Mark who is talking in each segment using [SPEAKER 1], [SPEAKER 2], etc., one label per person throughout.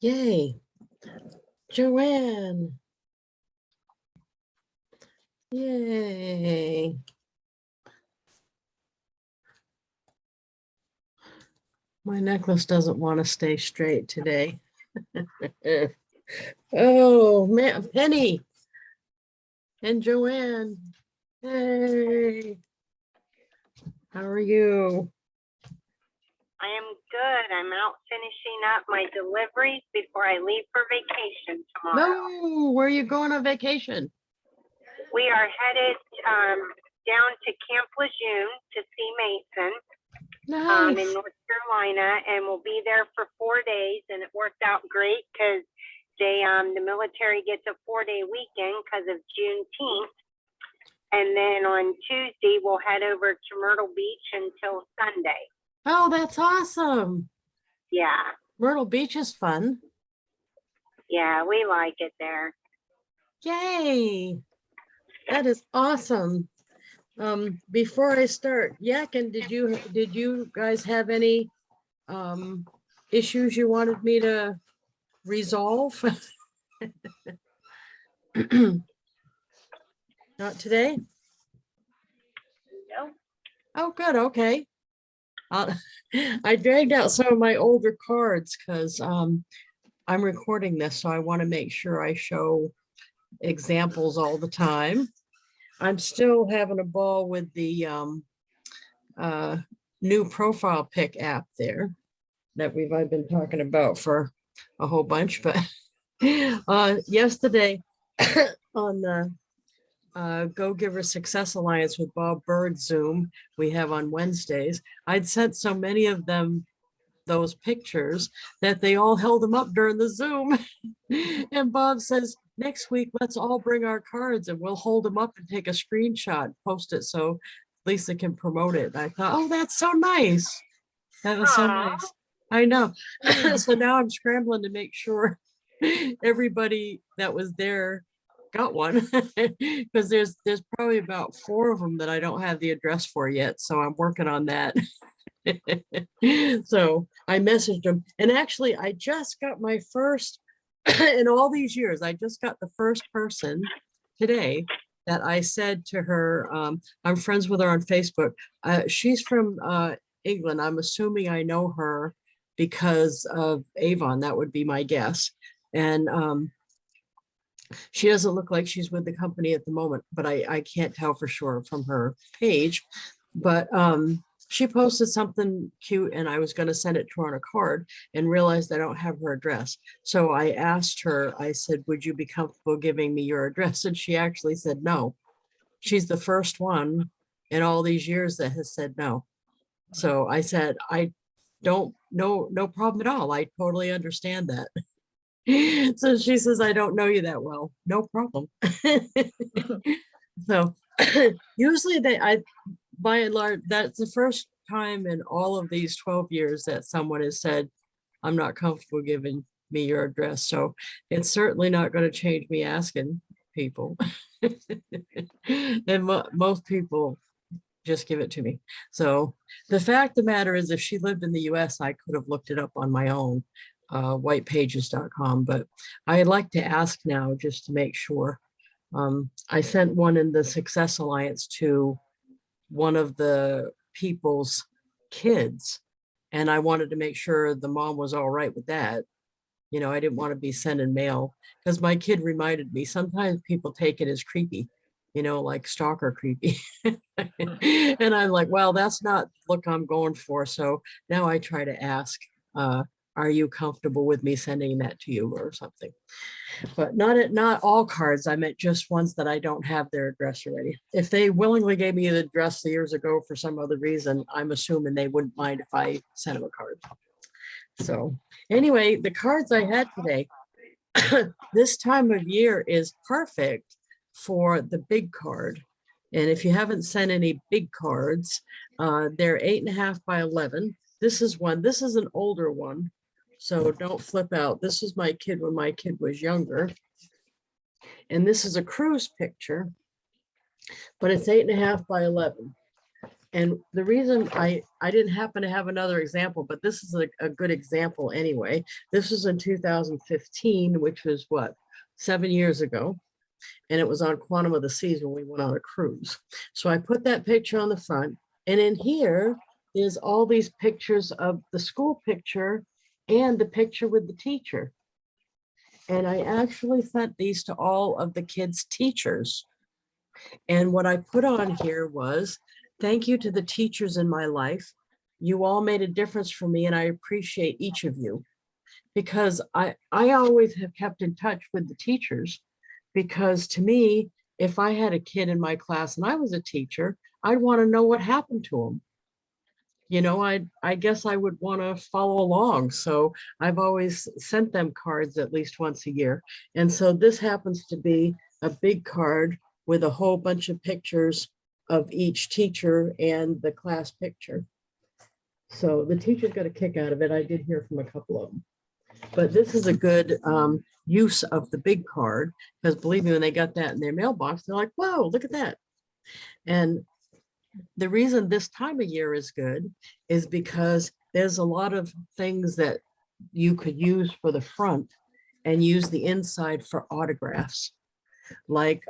[SPEAKER 1] Yay. Joanne. Yay. My necklace doesn't want to stay straight today. Oh, man, Penny and Joanne. Hey. How are you?
[SPEAKER 2] I am good. I'm out finishing up my deliveries before I leave for vacation tomorrow.
[SPEAKER 1] No, where are you going on vacation?
[SPEAKER 2] We are headed down to Camp Lejeune to see Mason in
[SPEAKER 1] Nice.
[SPEAKER 2] North Carolina, and we'll be there for 4 days. And it worked out great because the military gets a 4-day weekend because of Juneteenth. And then on Tuesday, we'll head over to Myrtle Beach until Sunday.
[SPEAKER 1] Oh, that's awesome.
[SPEAKER 2] Yeah.
[SPEAKER 1] Myrtle Beach is fun.
[SPEAKER 2] Yeah, we like it there.
[SPEAKER 1] Yay. That is awesome. Before I start yakking, did you guys have any issues you wanted me to resolve? Not today?
[SPEAKER 2] No.
[SPEAKER 1] Oh, good. Okay. I dragged out some of my older cards because I'm recording this, so I want to make sure I show examples all the time. I'm still having a ball with the new profile pic app there that I've been talking about for a whole bunch, but yesterday on the Go Giver Success Alliance with Bob Bird Zoom we have on Wednesdays, I'd sent so many of them those pictures that they all held them up during the Zoom. And Bob says, next week, let's all bring our cards and we'll hold them up and take a screenshot, post it so Lisa can promote it. And I thought, oh, that's so nice. That was so nice. I know. So now I'm scrambling to make sure everybody that was there got one, because there's probably about 4 of them that I don't have the address for yet. So I'm working on that. So I messaged them, and actually I just got my first in all these years. I just got the first person today that I said to her, I'm friends with her on Facebook. She's from England. I'm assuming I know her because of Avon. That would be my guess. And she doesn't look like she's with the company at the moment, but I can't tell for sure from her page. But she posted something cute and I was going to send it to her on a card and realized I don't have her address. So I asked her, I said, would you be comfortable giving me your address? And she actually said no. She's the first one in all these years that has said no. So I said, I don't know, no problem at all. I totally understand that. So she says, I don't know you that well. No problem. So usually by and large, that's the first time in all of these 12 years that someone has said, I'm not comfortable giving me your address. So it's certainly not going to change me asking people. And most people just give it to me. So the fact of the matter is, if she lived in the US, I could have looked it up on my own, whitepages.com, but I'd like to ask now just to make sure. I sent one in the Success Alliance to one of the people's kids, and I wanted to make sure the mom was all right with that. You know, I didn't want to be sending mail, because my kid reminded me sometimes people take it as creepy, you know, like stalker creepy. And I'm like, well, that's not the look I'm going for. So now I try to ask, are you comfortable with me sending that to you or something? But not all cards. I meant just ones that I don't have their address already. If they willingly gave me the address years ago for some other reason, I'm assuming they wouldn't mind if I sent them a card. So anyway, the cards I had today, this time of year is perfect for the big card. And if you haven't sent any big cards, they're 8.5 by 11. This is an older one, so don't flip out. This is my kid when my kid was younger. And this is a cruise picture, but it's 8.5 by 11. And the reason I didn't happen to have another example, but this is a good example anyway. This was in 2015, which was what, 7 years ago. And it was on Quantum of the Seas when we went on a cruise. So I put that picture on the front, and in here is all these pictures of the school picture and the picture with the teacher. And I actually sent these to all of the kids' teachers. And what I put on here was, thank you to the teachers in my life. You all made a difference for me, and I appreciate each of you. Because I always have kept in touch with the teachers, because to me, if I had a kid in my class and I was a teacher, I'd want to know what happened to them. You know, I guess I would want to follow along. So I've always sent them cards at least once a year. And so this happens to be a big card with a whole bunch of pictures of each teacher and the class picture. So the teachers got a kick out of it. I did hear from a couple of them. But this is a good use of the big card, because believe me, when they got that in their mailbox, they're like, whoa, look at that. And the reason this time of year is good is because there's a lot of things that you could use for the front and use the inside for autographs. Like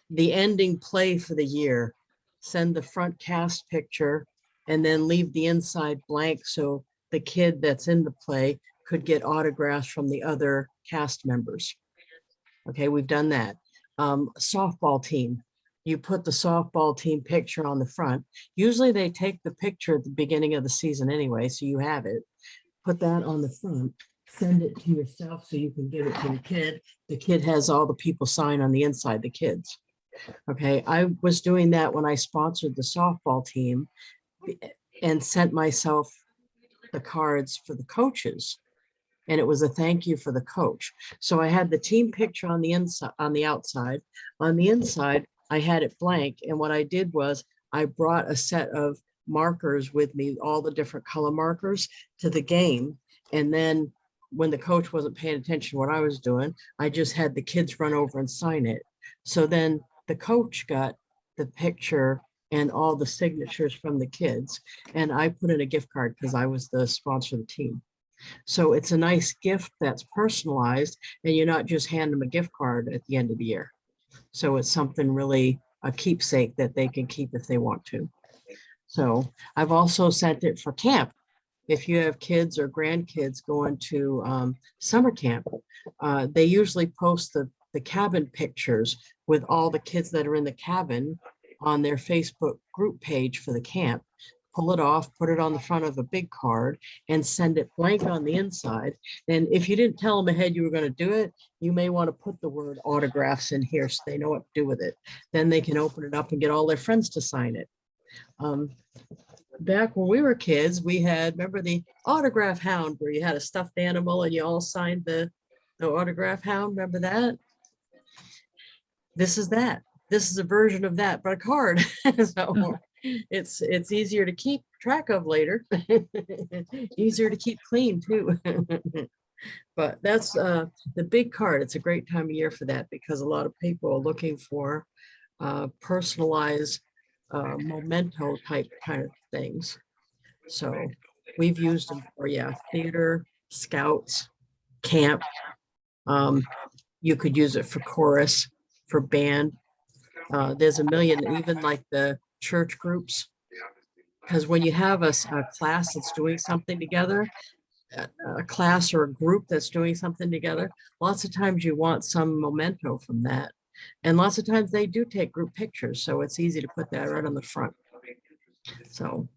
[SPEAKER 1] the ending play for the year, send the front cast picture and then leave the inside blank so the kid that's in the play could get autographs from the other cast members. Okay, we've done that. Softball team, you put the softball team picture on the front. Usually they take the picture at the beginning of the season anyway, so you have it. Put that on the front, send it to yourself so you can give it to the kid. The kid has all the people sign on the inside, the kids. Okay, I was doing that when I sponsored the softball team and sent myself the cards for the coaches. And it was a thank you for the coach. So I had the team picture on the inside, on the outside. On the inside, I had it blank. And what I did was I brought a set of markers with me, all the different color markers, to the game. And then when the coach wasn't paying attention to what I was doing, I just had the kids run over and sign it. So then the coach got the picture and all the signatures from the kids. And I put in a gift card because I was the sponsor of the team. So it's a nice gift that's personalized, and you're not just handing them a gift card at the end of the year. So it's something really a keepsake that they can keep if they want to. So I've also sent it for camp. If you have kids or grandkids going to summer camp, they usually post the cabin pictures with all the kids that are in the cabin on their Facebook group page for the camp. Pull it off, put it on the front of a big card, and send it blank on the inside. And if you didn't tell them ahead you were going to do it, you may want to put the word autographs in here so they know what to do with it. Then they can open it up and get all their friends to sign it. Back when we were kids, we had, remember the autograph hound, where you had a stuffed animal and you all signed the autograph hound? Remember that? This is that. This is a version of that, but a card. So it's easier to keep track of later. Easier to keep clean too. But that's the big card. It's a great time of year for that, because a lot of people are looking for personalized memento type kind of things. So we've used them for, yeah, theater, scouts, camp. You could use it for chorus, for band. There's a million, even like the church groups. Because when you have a class that's doing something together, a class or a group that's doing something together, lots of times you want some memento from that. And lots of times they do take group pictures, so it's easy to put that right on the front. So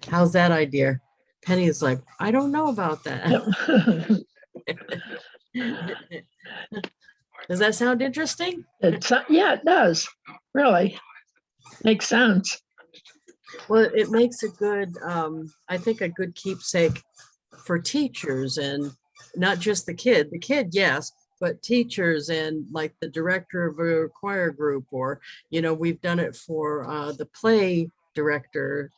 [SPEAKER 1] how's that idea? Penny is like, I don't know about that. Does that sound interesting?
[SPEAKER 3] Yeah, it does. Really makes sense.
[SPEAKER 1] Well, it makes a good, I think, a good keepsake for teachers, and not just the kid, yes, but teachers and like the director of a choir group, or, you know, we've done it for the play director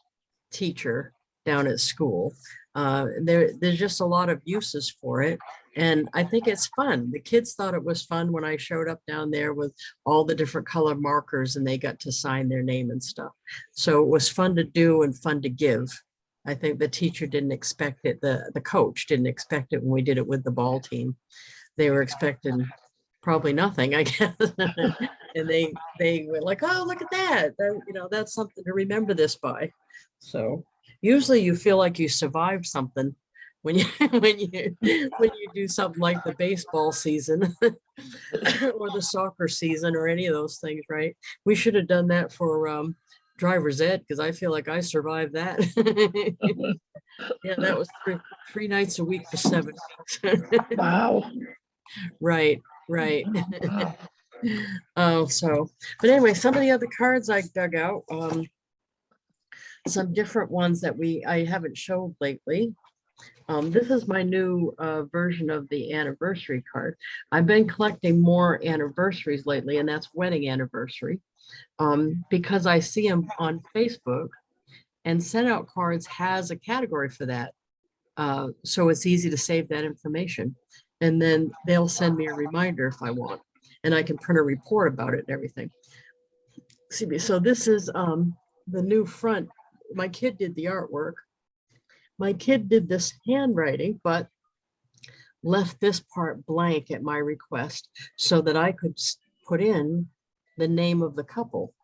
[SPEAKER 1] teacher. down at school. There's just a lot of uses for it. And I think it's fun. The kids thought it was fun when I showed up down there with all the different color markers and they got to sign their name and stuff. So it was fun to do and fun to give. I think the teacher didn't expect it. The coach didn't expect it when we did it with the ball team. They were expecting probably nothing, I guess. And they were like, oh, look at that. That's something to remember this by. So usually you feel like you survived something when you when you do something like the baseball season or the soccer season or any of those things, right? We should have done that for driver's ed, because I feel like I survived that. Yeah, that was three nights a week for 7 weeks.
[SPEAKER 3] Wow.
[SPEAKER 1] Right.
[SPEAKER 3] Wow.
[SPEAKER 1] But anyway, some of the other cards I dug out, some different ones that I haven't showed lately. This is my new version of the anniversary card. I've been collecting more anniversaries lately, and that's wedding anniversary, because I see them on Facebook, and SendOutCards has a category for that. So it's easy to save that information. And then they'll send me a reminder if I want, and I can print a report about it and everything. So this is the new front. My kid did the artwork. My kid did this handwriting, but left this part blank at my request so that I could put in the name of the couple.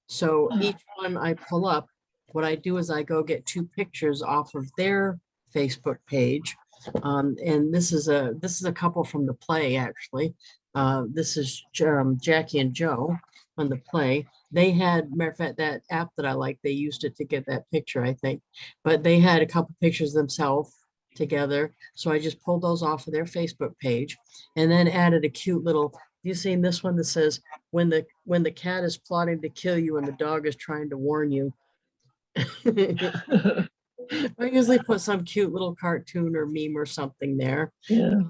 [SPEAKER 1] So each one I pull up, what I do is I go get 2 pictures off of their Facebook page. And this is a couple from the play, actually. This is Jackie and Joe on the play. They had, matter of fact, that app that I like, they used it to get that picture, I think. But they had a couple pictures themselves together. So I just pulled those off of their Facebook page and then added a cute little, you seen this one that says, when the cat is plotting to kill you and the dog is trying to warn you. I usually put some cute little cartoon or meme or something there.
[SPEAKER 3] Yeah.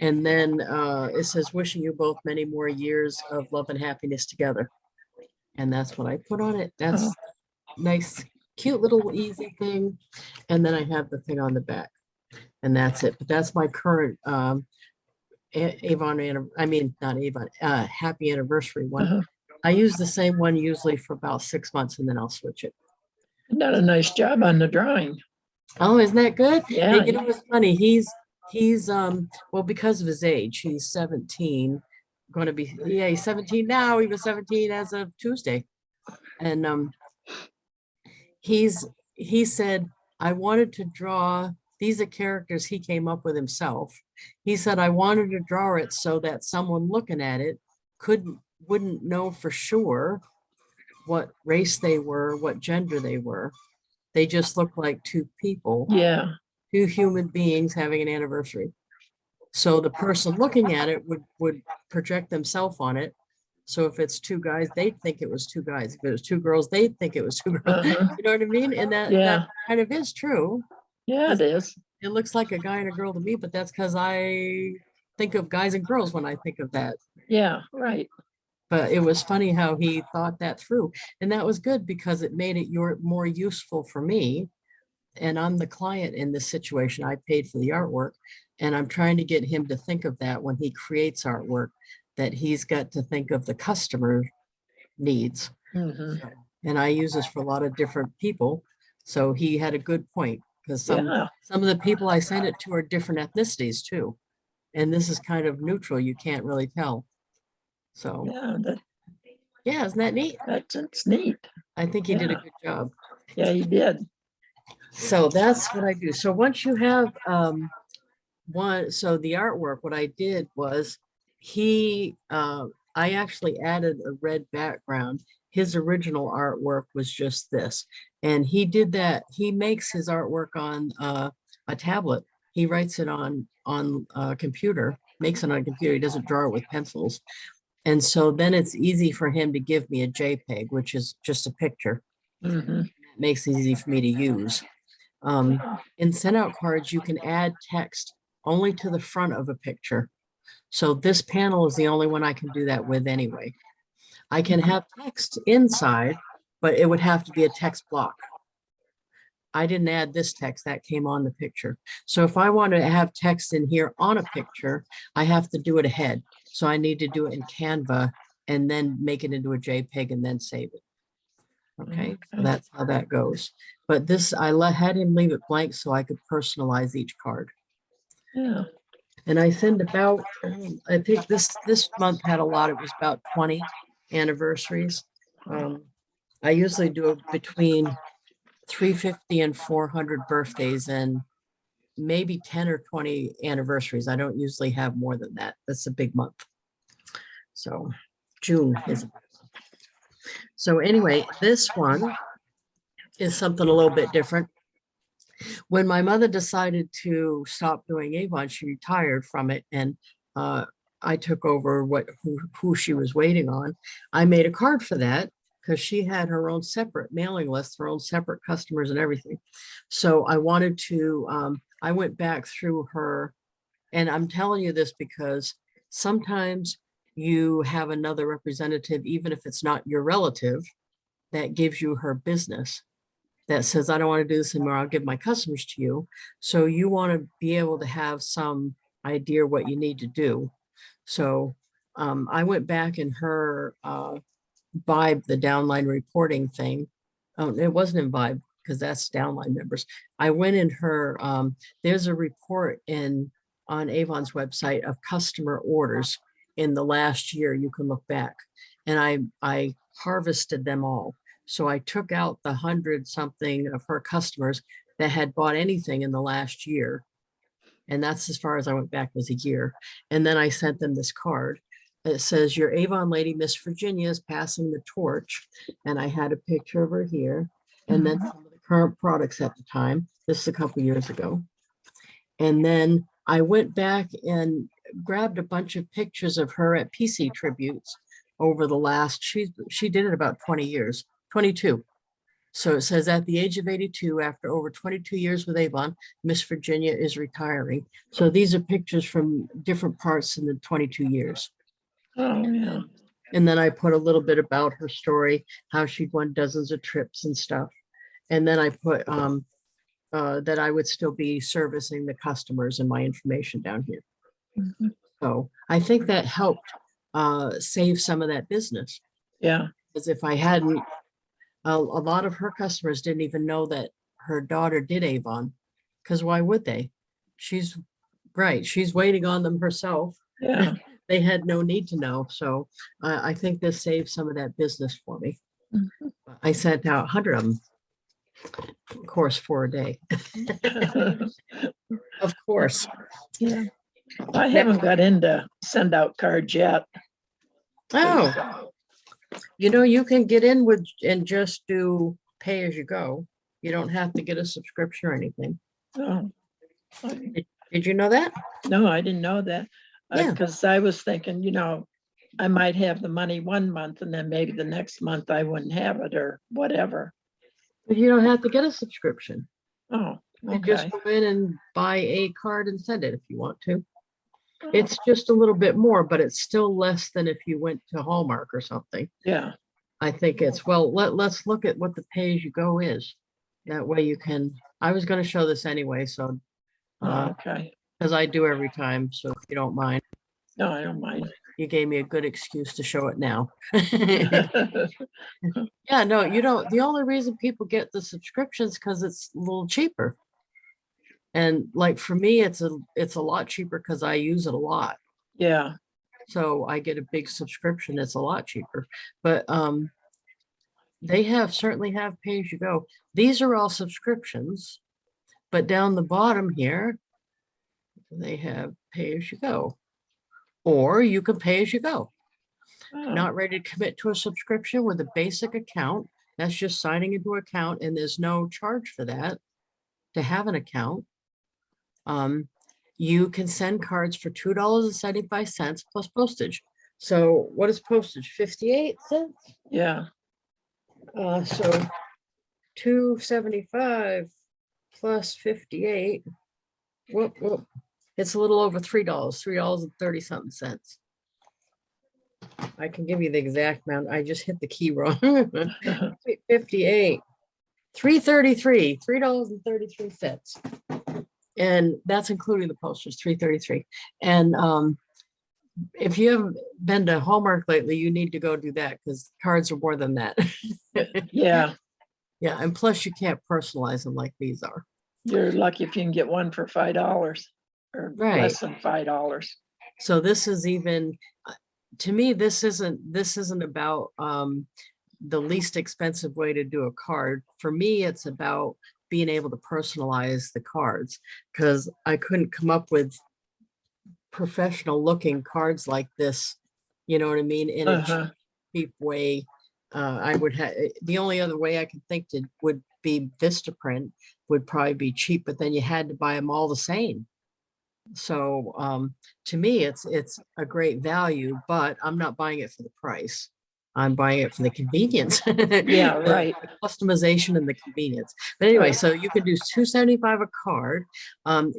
[SPEAKER 1] And then it says, wishing you both many more years of love and happiness together. And that's what I put on it. That's nice, cute little easy thing. And then I have the thing on the back, and that's it. But that's my current Avon, I mean, not Avon, happy anniversary one. I use the same one usually for about 6 months, and then I'll switch it.
[SPEAKER 3] You've done a nice job on the drawing.
[SPEAKER 1] Oh, isn't that good?
[SPEAKER 3] Yeah.
[SPEAKER 1] And you know what's funny? He's well, because of his age, he's 17, going to be, yeah, he's 17 now. He was 17 as of Tuesday. And he said, I wanted to draw, these are characters he came up with himself. He said, I wanted to draw it so that someone looking at it wouldn't know for sure what race they were, what gender they were. They just looked like 2 people.
[SPEAKER 3] Yeah.
[SPEAKER 1] 2 human beings having an anniversary. So the person looking at it would project themselves on it. So if it's 2 guys, they'd think it was 2 guys. If it was 2 girls, they'd think it was 2 girls. You know what I mean? And that kind of is true.
[SPEAKER 3] Yeah, it is.
[SPEAKER 1] It looks like a guy and a girl to me, but that's because I think of guys and girls when I think of that.
[SPEAKER 3] Yeah, right.
[SPEAKER 1] But it was funny how he thought that through. And that was good because it made it more useful for me. And I'm the client in this situation. I paid for the artwork, and I'm trying to get him to think of that when he creates artwork, that he's got to think of the customer needs. And I use this for a lot of different people. So he had a good point, because some of the people I send it to are different ethnicities too. And this is kind of neutral. You can't really tell. So yeah, isn't that neat?
[SPEAKER 3] That's neat.
[SPEAKER 1] I think he did a good job.
[SPEAKER 3] Yeah, he did.
[SPEAKER 1] So that's what I do. So once you have so the artwork, what I did was I actually added a red background. His original artwork was just this. And he did that. He makes his artwork on a tablet. He writes it on a computer, makes it on a computer. He doesn't draw it with pencils. And so then it's easy for him to give me a JPEG, which is just a picture. It makes it easy for me to use. In SendOutCards, you can add text only to the front of a picture. So this panel is the only one I can do that with anyway. I can have text inside, but it would have to be a text block. I didn't add this text that came on the picture. So if I want to have text in here on a picture, I have to do it ahead. So I need to do it in Canva and then make it into a JPEG and then save it. Okay, so that's how that goes. But this, had him leave it blank so I could personalize each card.
[SPEAKER 3] Yeah.
[SPEAKER 1] And I send about, I think this month had a lot. It was about 20 anniversaries. I usually do between 350 and 400 birthdays and maybe 10 or 20 anniversaries. I don't usually have more than that. That's a big month. So June is. So anyway, this one is something a little bit different. When my mother decided to stop doing Avon, she retired from it, and I took over who she was waiting on. I made a card for that because she had her own separate mailing list, her own separate customers and everything. So I wanted to, I went back through her, and I'm telling you this because sometimes you have another representative, even if it's not your relative, that gives you her business, that says, I don't want to do this anymore, I'll give my customers to you. So you want to be able to have some idea what you need to do. So I went back in her Vibe, the downline reporting thing. It wasn't in Vibe because that's downline members. I went in her, there's a report on Avon's website of customer orders in the last year. You can look back, and I harvested them all. So I took out the 100 something of her customers that had bought anything in the last year. And that's as far as I went back, was a year. And then I sent them this card. It says, your Avon lady, Miss Virginia, is passing the torch. And I had a picture of her here. And then some of the current products at the time. This is a couple years ago. And then I went back and grabbed a bunch of pictures of her at PC tributes over the last, she did it about 20 years, 22. So it says, at the age of 82, after over 22 years with Avon, Miss Virginia is retiring. So these are pictures from different parts in the 22 years.
[SPEAKER 3] Oh, yeah.
[SPEAKER 1] And then I put a little bit about her story, how she'd won dozens of trips and stuff. And then I put that I would still be servicing the customers and my information down here. So I think that helped save some of that business.
[SPEAKER 3] Yeah.
[SPEAKER 1] Because if I hadn't, a lot of her customers didn't even know that her daughter did Avon, because why would they? She's right. She's waiting on them herself.
[SPEAKER 3] Yeah.
[SPEAKER 1] They had no need to know. So I think this saved some of that business for me. I sent out 100 of them, of course, for a day. Of course.
[SPEAKER 3] Yeah. I haven't got into SendOutCards yet.
[SPEAKER 1] Oh, you can get in with and just do pay as you go. You don't have to get a subscription or anything.
[SPEAKER 3] Oh,
[SPEAKER 1] Did you know that?
[SPEAKER 3] no, I didn't know that.
[SPEAKER 1] Yeah.
[SPEAKER 3] Because I was thinking, I might have the money one month and then maybe the next month I wouldn't have it or whatever.
[SPEAKER 1] But you don't have to get a subscription.
[SPEAKER 3] Oh,
[SPEAKER 1] You just
[SPEAKER 3] okay.
[SPEAKER 1] go in and buy a card and send it if you want to. It's just a little bit more, but it's still less than if you went to Hallmark or something.
[SPEAKER 3] Yeah.
[SPEAKER 1] I think it's, well, let's look at what the pay as you go is. That way you can, I was going to show this anyway, so
[SPEAKER 3] Okay.
[SPEAKER 1] because I do every time, so if you don't mind.
[SPEAKER 3] No, I don't mind.
[SPEAKER 1] You gave me a good excuse to show it now. Yeah, no, you don't. The only reason people get the subscriptions because it's a little cheaper. And like for me, it's a lot cheaper because I use it a lot.
[SPEAKER 3] Yeah.
[SPEAKER 1] So I get a big subscription. It's a lot cheaper. But they certainly have pay as you go. These are all subscriptions, but down the bottom here, they have pay as you go, or you can pay as you go.
[SPEAKER 3] Oh,
[SPEAKER 1] Not ready to commit to a subscription with a basic account. That's just signing into an account, and there's no charge for that to have an account. You can send cards for $2.75 plus postage. So what is postage? 58 cents?
[SPEAKER 3] yeah.
[SPEAKER 1] So $2.75 plus 58. Whoop. It's a little over $3, $3.30 something cents. I can give you the exact amount. I just hit the key wrong. 58 $3.33. And that's including the postage, $3.33. And if you haven't been to Hallmark lately, you need to go do that because cards are more than that.
[SPEAKER 3] Yeah,
[SPEAKER 1] Yeah, and plus you can't personalize them like these are.
[SPEAKER 3] you're lucky if you can get one for $5 or
[SPEAKER 1] Right.
[SPEAKER 3] less than $5.
[SPEAKER 1] So this is even, to me, this isn't about the least expensive way to do a card. For me, it's about being able to personalize the cards because I couldn't come up with professional looking cards like this, you know what I mean, in a
[SPEAKER 3] Uh-huh.
[SPEAKER 1] cheap way. I would have, the only other way I could think to would be Vistaprint would probably be cheap, but then you had to buy them all the same. So to me, it's a great value, but I'm not buying it for the price. I'm buying it for the convenience.
[SPEAKER 3] Yeah, right.
[SPEAKER 1] The customization and the convenience. But anyway,
[SPEAKER 3] Right.
[SPEAKER 1] so you can do $2.75 a card.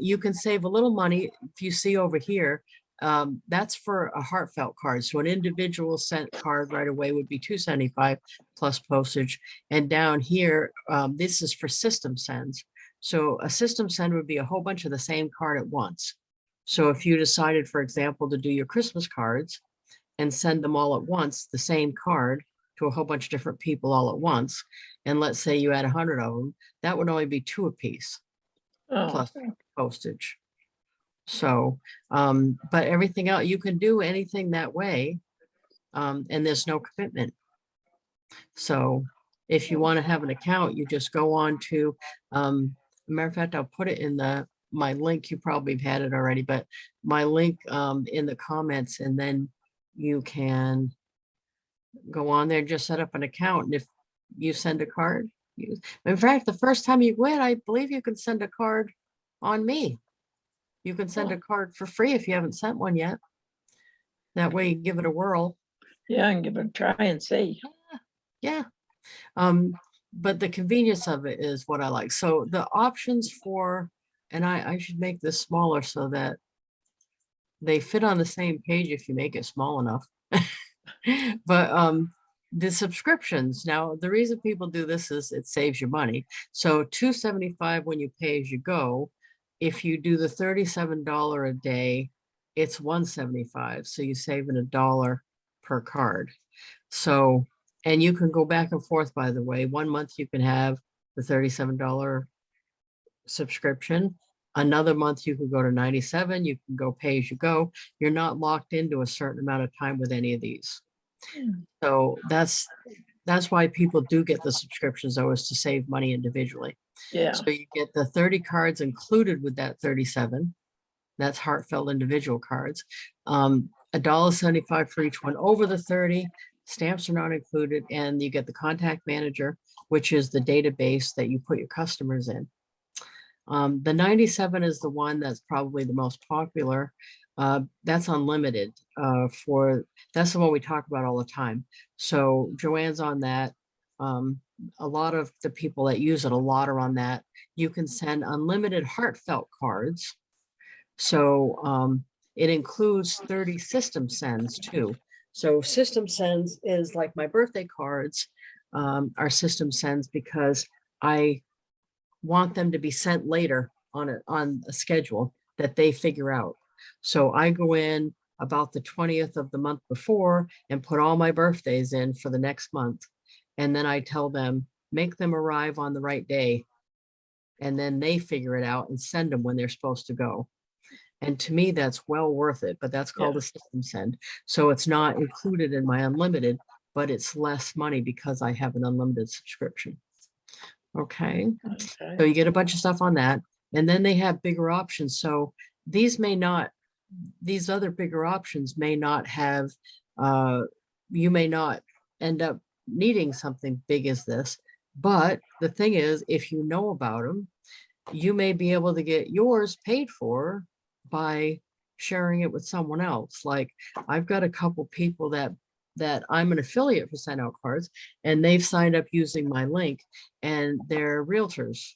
[SPEAKER 1] You can save a little money. If you see over here, that's for a heartfelt card. So an individual sent card right away would be $2.75 plus postage. And down here, this is for system sends. So a system send would be a whole bunch of the same card at once. So if you decided, for example, to do your Christmas cards and send them all at once, the same card to a whole bunch of different people all at once, and let's say you had 100 of them, that would only be 2 apiece
[SPEAKER 3] Oh,
[SPEAKER 1] plus postage. So, but everything else, you can do anything that way, and there's no commitment. So if you want to have an account, you just go on to, matter of fact, I'll put it in my link. You probably have had it already, but my link in the comments, and then you can go on there, just set up an account. And if you send a card, in fact, the first time you went, I believe you can send a card on me. You can send a card for free if you haven't sent one yet. That way you give it a whirl.
[SPEAKER 3] yeah, and give it a try and see.
[SPEAKER 1] Yeah. But the convenience of it is what I like. So the options for, and I should make this smaller so that they fit on the same page if you make it small enough. But the subscriptions, now the reason people do this is it saves you money. So $2.75 when you pay as you go. If you do the $37 a day, it's $1.75. So you save in $1 per card. So, and you can go back and forth, by the way. 1 month you can have the $37 subscription. Another month you can go to 97. You can go pay as you go. You're not locked into a certain amount of time with any of these. So that's why people do get the subscriptions, though, is to save money individually.
[SPEAKER 3] Yeah,
[SPEAKER 1] So you get the 30 cards included with that 37. That's heartfelt individual cards. $1.75 for each one over the 30. Stamps are not included, and you get the contact manager, which is the database that you put your customers in. The 97 is the one that's probably the most popular. That's unlimited. That's the one we talk about all the time. So Joanne's on that. A lot of the people that use it a lot are on that. You can send unlimited heartfelt cards. So it includes 30 system sends too. So system sends is like my birthday cards are system sends because I want them to be sent later on a schedule that they figure out. So I go in about the 20th of the month before and put all my birthdays in for the next month. And then I tell them, make them arrive on the right day. And then they figure it out and send them when they're supposed to go. And to me, that's well worth it, but that's called a system send. So it's not included in my unlimited, but it's less money because I have an unlimited subscription. Okay.
[SPEAKER 3] okay.
[SPEAKER 1] So you get a bunch of stuff on that, and then they have bigger options. So these other bigger options may not have, you may not end up needing something big as this. But the thing is, if you know about them, you may be able to get yours paid for by sharing it with someone else. Like I've got a couple people that I'm an affiliate for SendOutCards, and they've signed up using my link, and they're realtors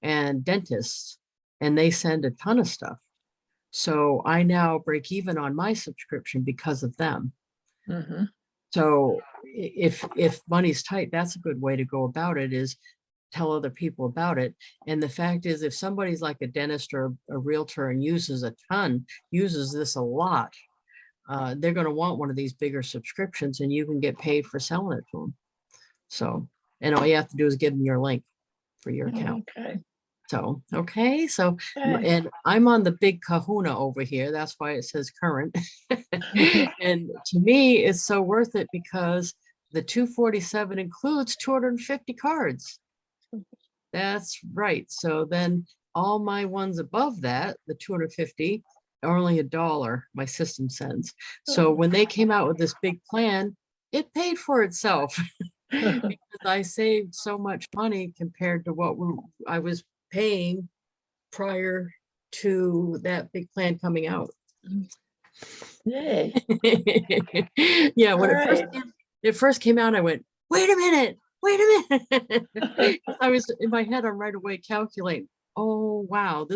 [SPEAKER 1] and dentists, and they send a ton of stuff. So I now break even on my subscription because of them.
[SPEAKER 3] Mhm.
[SPEAKER 1] So if money's tight, that's a good way to go about it, is tell other people about it. And the fact is, if somebody's like a dentist or a realtor and uses this a lot, they're going to want one of these bigger subscriptions, and you can get paid for selling it to them. So, and all you have to do is give them your link for your account.
[SPEAKER 3] Okay.
[SPEAKER 1] So, okay. So,
[SPEAKER 3] Okay.
[SPEAKER 1] and I'm on the big kahuna over here. That's why it says current. And to me, it's so worth it because the 247 includes 250 cards. That's right. So then all my ones above that, the 250, are only $1, my system sends. So when they came out with this big plan, it paid for itself because I saved so much money compared to what I was paying prior to that big plan coming out.
[SPEAKER 3] Yay.
[SPEAKER 1] Yeah,
[SPEAKER 3] All
[SPEAKER 1] when
[SPEAKER 3] right.
[SPEAKER 1] it first came out, I went, wait a minute. I was in my head, I'm right away calculating, oh wow,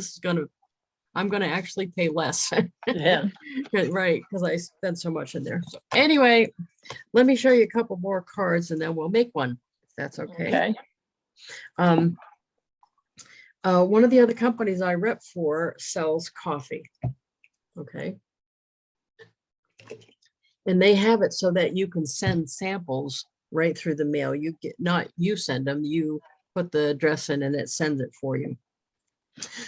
[SPEAKER 1] I'm gonna actually pay less.
[SPEAKER 3] Yeah.
[SPEAKER 1] Right, because I spent so much in there. So anyway, let me show you a couple more cards and then we'll make one, if that's okay.
[SPEAKER 3] Okay.
[SPEAKER 1] One of the other companies I rep for sells coffee. Okay. And they have it so that you can send samples right through the mail. You get, not you send them, you put the address in and it sends it for you.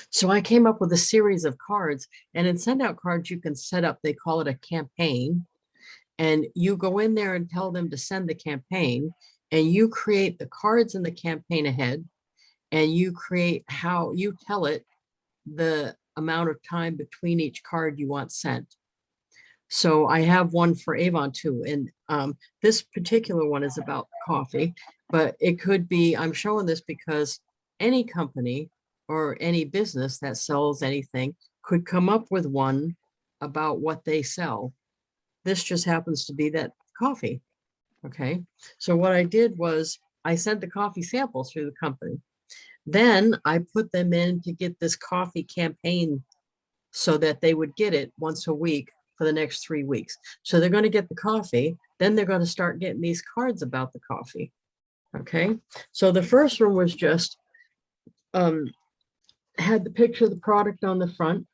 [SPEAKER 1] So I came up with a series of cards, and in SendOutCards, you can set up, they call it a campaign. And you go in there and tell them to send the campaign, and you create the cards in the campaign ahead, and you create how you tell it the amount of time between each card you want sent. So I have one for Avon too. And this particular one is about coffee, but it could be, I'm showing this because any company or any business that sells anything could come up with one about what they sell. This just happens to be that coffee. Okay. So what I did was I sent the coffee samples through the company. Then I put them in to get this coffee campaign so that they would get it once a week for the next 3 weeks. So they're going to get the coffee, then they're going to start getting these cards about the coffee. Okay. So the first one was just, had the picture of the product on the front,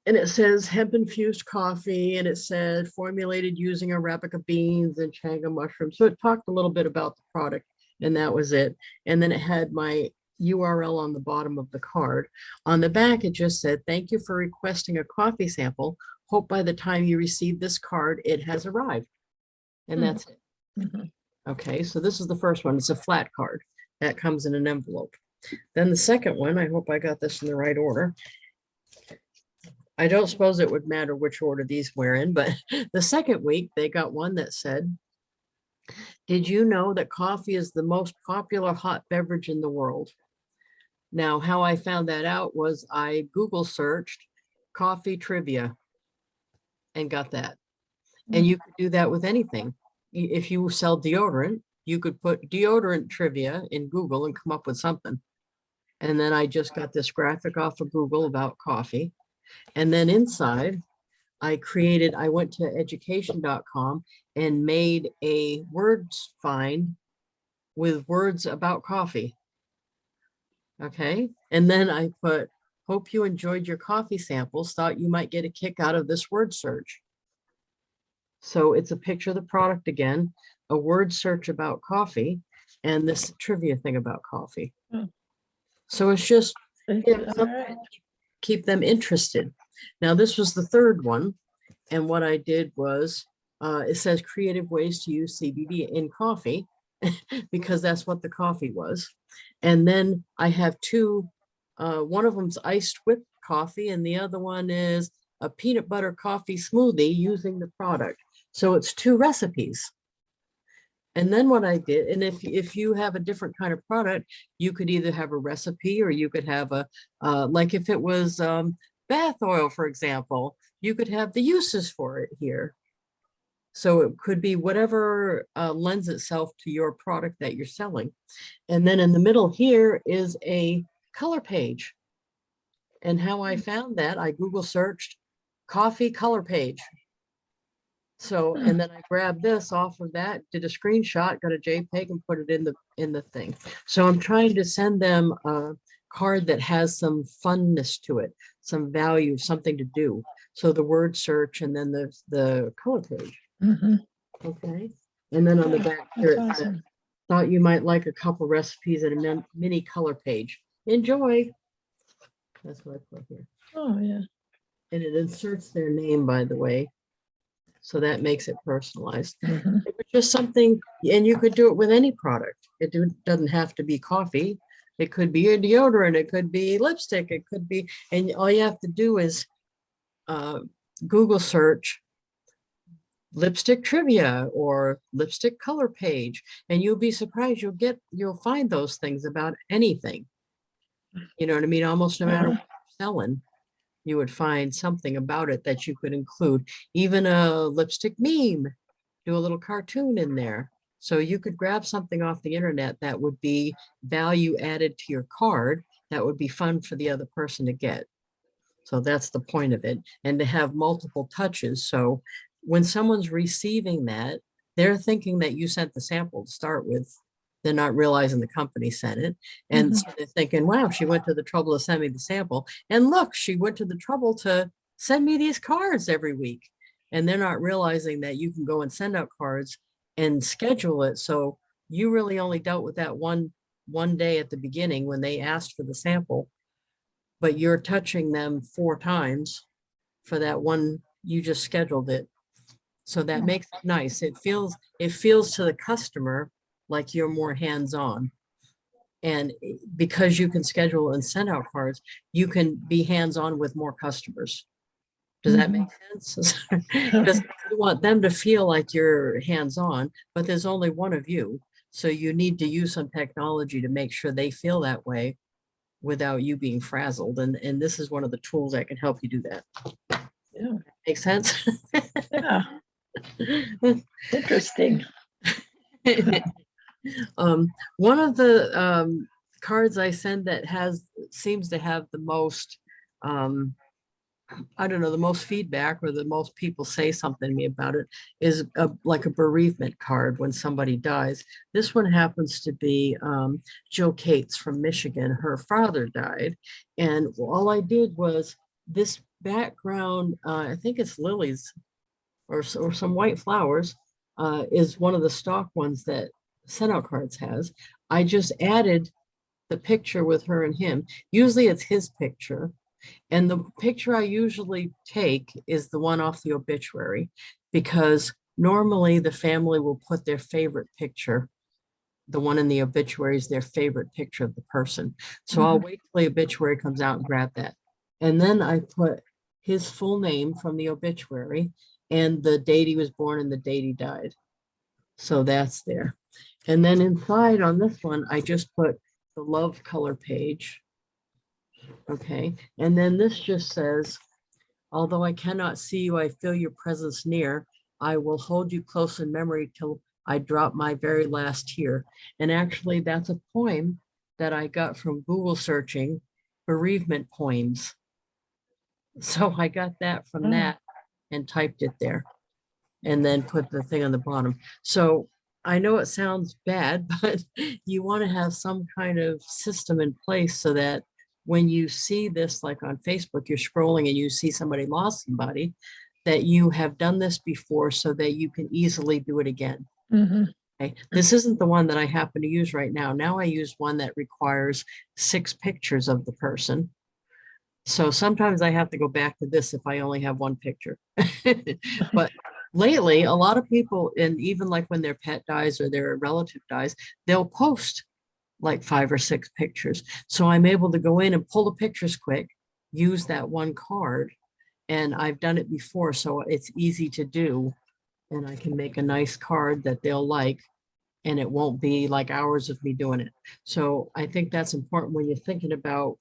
[SPEAKER 1] and it says hemp infused coffee, and it said formulated using Arabica beans and chaga mushrooms. So it talked a little bit about the product, and that was it. And then it had my URL on the bottom of the card. On the back, it just said, thank you for requesting a coffee sample. Hope by the time you receive this card, it has arrived. And that's it. Okay, so this is the first one. It's a flat card that comes in an envelope. Then the second one, I hope I got this in the right order. I don't suppose it would matter which order these were in, but the second week they got one that said, did you know that coffee is the most popular hot beverage in the world? Now, how I found that out was I Google searched coffee trivia and got that. And you could do that with anything. If you sell deodorant, you could put deodorant trivia in Google and come up with something. And then I just got this graphic off of Google about coffee. And then inside, I went to education.com and made a words find with words about coffee. Okay. And then I put, hope you enjoyed your coffee samples, thought you might get a kick out of this word search. So it's a picture of the product again, a word search about coffee, and this trivia thing about coffee. So it's just, keep them interested. Now, this was the third one. And what I did was, it says creative ways to use CBD in coffee, because that's what the coffee was. And then I have two, one of them's iced whipped coffee, and the other one is a peanut butter coffee smoothie using the product. So it's two recipes. And then what I did, and if you have a different kind of product, you could either have a recipe, or you could have a, like if it was bath oil, for example, you could have the uses for it here. So it could be whatever lends itself to your product that you're selling. And then in the middle here is a color page. And how I found that, I Google searched coffee color page. So, and then I grabbed this off of that, did a screenshot, got a JPEG and put it in the thing. So I'm trying to send them a card that has some funness to it, some value, something to do. So the word search and then the color page.
[SPEAKER 3] Mhm.
[SPEAKER 1] Okay. And then on the
[SPEAKER 3] Yeah,
[SPEAKER 1] back
[SPEAKER 3] that's
[SPEAKER 1] here, it said,
[SPEAKER 3] awesome.
[SPEAKER 1] thought you might like a couple recipes and a mini color page. Enjoy. That's what I put here.
[SPEAKER 3] Oh, yeah.
[SPEAKER 1] And it inserts their name, by the way. So that makes it personalized.
[SPEAKER 3] Mhm.
[SPEAKER 1] It was just something, and you could do it with any product. Doesn't have to be coffee. It could be a deodorant, it could be lipstick, it could be, and all you have to do is Google search lipstick trivia or lipstick color page, and you'll be surprised. You'll find those things about anything. You know what I mean? Almost no matter what you're selling, you would find something about it that you could include. Even a lipstick meme, do a little cartoon in there. So you could grab something off the internet that would be value added to your card that would be fun for the other person to get. So that's the point of it. And to have multiple touches. So when someone's receiving that, they're thinking that you sent the sample to start with. They're not realizing the company sent it. And so they're thinking, wow, she went to the trouble to send me the sample. And look, she went to the trouble to send me these cards every week. And they're not realizing that you can go and send out cards and schedule it. So you really only dealt with that one day at the beginning when they asked for the sample, but you're touching them 4 times for that one, you just scheduled it. So that makes it nice. It feels to the customer like you're more hands-on. And because you can schedule and send out cards, you can be hands-on with more customers. Does that make sense? Because you want them to feel like you're hands-on, but there's only one of you. So you need to use some technology to make sure they feel that way without you being frazzled. And this is one of the tools that can help you do that.
[SPEAKER 3] Yeah.
[SPEAKER 1] Make sense?
[SPEAKER 3] Yeah. Interesting.
[SPEAKER 1] One of the cards I send that seems to have the most, I don't know, the most feedback or the most people say something to me about it is like a bereavement card when somebody dies. This one happens to be Joe Cates from Michigan. Her father died. And all I did was this background, I think it's lilies or some white flowers, is one of the stock ones that SendOutCards has. I just added the picture with her and him. Usually it's his picture. And the picture I usually take is the one off the obituary, because normally the family will put their favorite picture. The one in the obituary is their favorite picture of the person. So I'll wait till the obituary comes out and grab that. And then I put his full name from the obituary and the date he was born and the date he died. So that's there. And then inside on this one, I just put the love color page. Okay. And then this just says, although I cannot see you, I feel your presence near. I will hold you close in memory till I drop my very last tear. And actually, that's a poem that I got from Google searching bereavement poems. So I got that from that and typed it there and then put the thing on the bottom. So I know it sounds bad, but you want to have some kind of system in place so that when you see this, like on Facebook, you're scrolling and you see somebody lost somebody, that you have done this before so that you can easily do it again. Okay. This isn't the one that I happen to use right now. Now I use one that requires 6 pictures of the person. So sometimes I have to go back to this if I only have 1 picture. But lately, a lot of people, and even like when their pet dies or their relative dies, they'll post like 5 or 6 pictures. So I'm able to go in and pull the pictures quick, use that one card, and I've done it before, so it's easy to do. And I can make a nice card that they'll like, and it won't be like hours of me doing it. So I think that's important when you're thinking about,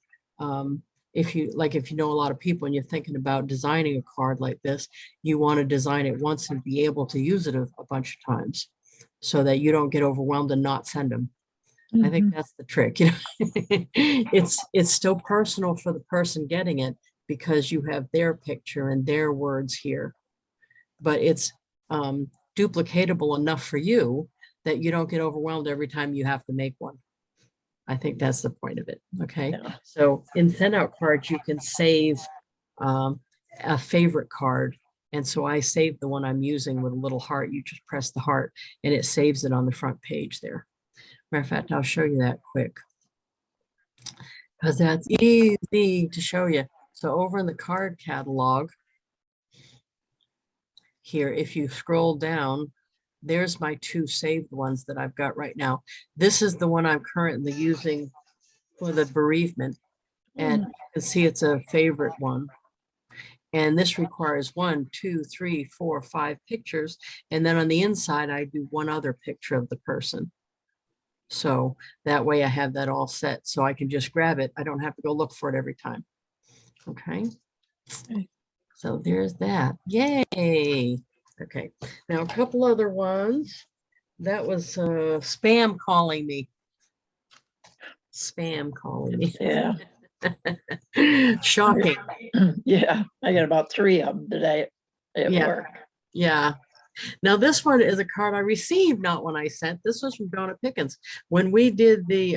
[SPEAKER 1] if you know a lot of people and you're thinking about designing a card like this, you want to design it once and be able to use it a bunch of times so that you don't get overwhelmed and not send them. I think that's the trick. You know, it's still personal for the person getting it because you have their picture and their words here, but it's duplicatable enough for you that you don't get overwhelmed every time you have to make one. I think that's the point of it. Okay.
[SPEAKER 3] Yeah.
[SPEAKER 1] So in SendOutCards, you can save a favorite card. And so I saved the one I'm using with a little heart. You just press the heart and it saves it on the front page there. Matter of fact, I'll show you that quick because that's easy to show you. So over in the card catalog here, if you scroll down, there's my 2 saved ones that I've got right now. This is the one I'm currently using for the bereavement. And you can see it's a favorite one. And this requires 1, 2, 3, 4, 5 pictures. And then on the inside, I do one other picture of the person. So that way I have that all set so I can just grab it. I don't have to go look for it every time. Okay. So there's that. Yay. Okay. Now a couple other ones. That was spam calling me. Spam calling me.
[SPEAKER 3] Yeah.
[SPEAKER 1] Shocking.
[SPEAKER 3] Yeah, I got about 3 of them today at
[SPEAKER 1] Yeah.
[SPEAKER 3] work.
[SPEAKER 1] Yeah. Now this one is a card I received, not one I sent. This was from Donna Pickens. When we did the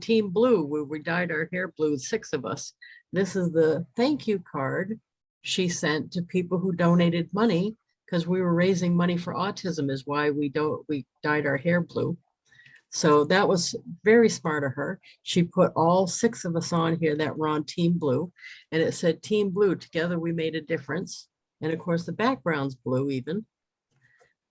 [SPEAKER 1] Team Blue, where we dyed our hair blue, 6 of us. This is the thank you card she sent to people who donated money because we were raising money for autism is why we dyed our hair blue. So that was very smart of her. She put all 6 of us on here that were on Team Blue, and it said Team Blue, together we made a difference. And of course the background's blue even.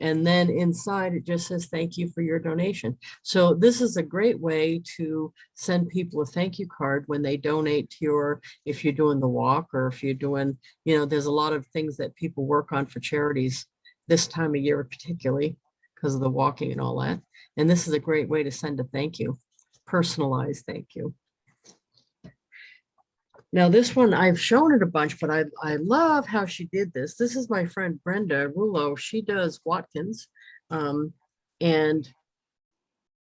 [SPEAKER 1] And then inside it just says, thank you for your donation. So this is a great way to send people a thank you card when they donate to your, if you're doing the walk or if you're doing, there's a lot of things that people work on for charities this time of year, particularly because of the walking and all that. And this is a great way to send a thank you, personalized thank you. Now this one, I've shown it a bunch, but I love how she did this. This is my friend Brenda Rulo. She does Watkins, and